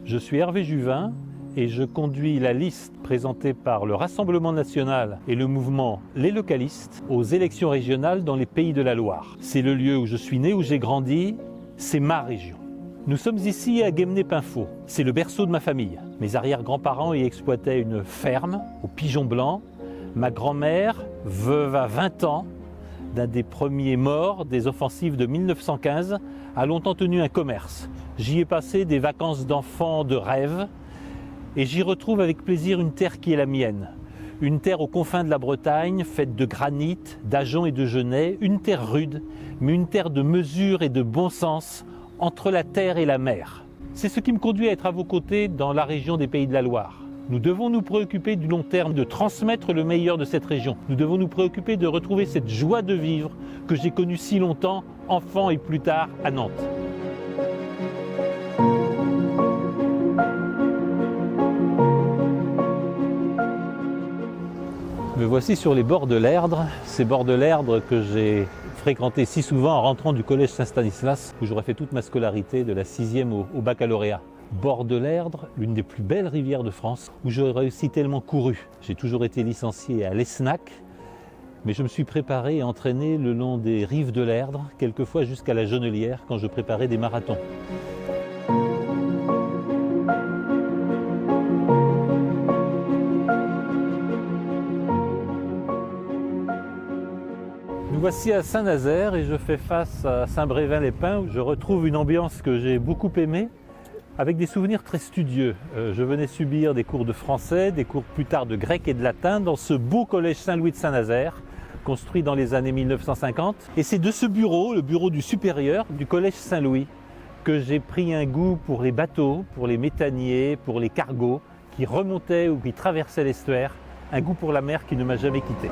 Je suis Hervé Juvin et je conduis la liste présentée par le Rassemblement national et le mouvement Les Localistes aux élections régionales dans les Pays de la Loire. C'est le lieu où je suis né, où j'ai grandi, c'est ma région. Nous sommes ici à Guémené-Paimpfaux, c'est le berceau de ma famille. Mes arrière-grands-parents y exploitaient une ferme au Pigeon Blanc. Ma grand-mère, veuve à 20 ans, d'un des premiers morts des offensives de 1915, a longtemps tenu un commerce. J'y ai passé des vacances d'enfant de rêve et j'y retrouve avec plaisir une terre qui est la mienne. Une terre aux confins de la Bretagne, faite de granit, d'ajoncs et de genêts, une terre rude, mais une terre de mesure et de bon sens entre la terre et la mer. C'est ce qui me conduit à être à vos côtés dans la région des Pays de la Loire. Nous devons nous préoccuper du long terme, de transmettre le meilleur de cette région. Nous devons nous préoccuper de retrouver cette joie de vivre que j'ai connue si longtemps, enfant et plus tard à Nantes. Me voici sur les bords de l'Erdre, ces bords de l'Erdre que j'ai fréquentés si souvent en rentrant du collège Saint-Stanislas, où j'aurais fait toute ma scolarité de la 6e au baccalauréat. Bord de l'Erdre, l'une des plus belles rivières de France, où j'aurais aussi tellement couru. J'ai toujours été licencié à l'ESNAC, mais je me suis préparé et entraîné le long des rives de l'Erdre, quelquefois jusqu'à la Jonelière, quand je préparais des marathons. Nous voici à Saint-Nazaire et je fais face à Saint-Brévin-les-Pins, où je retrouve une ambiance que j'ai beaucoup aimée, avec des souvenirs très studieux. Je venais subir des cours de français, des cours plus tard de grec et de latin dans ce beau collège Saint-Louis de Saint-Nazaire, construit dans les années 1950. Et c'est de ce bureau, le bureau du supérieur du collège Saint-Louis, que j'ai pris un goût pour les bateaux, pour les méthaniers, pour les cargos qui remontaient ou qui traversaient l'estuaire, un goût pour la mer qui ne m'a jamais quitté.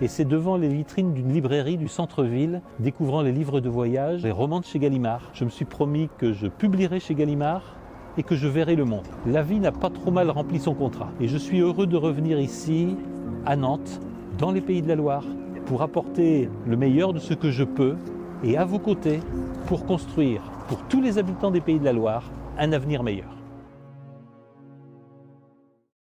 Et c'est devant les vitrines d'une librairie du centre-ville, découvrant les livres de voyage, les romans de chez Gallimard. Je me suis promis que je publierai chez Gallimard et que je verrai le monde. La vie n'a pas trop mal rempli son contrat. Et je suis heureux de revenir ici, à Nantes, dans les Pays de la Loire, pour apporter le meilleur de ce que je peux et à vos côtés, pour construire, pour tous les habitants des Pays de la Loire, un avenir meilleur.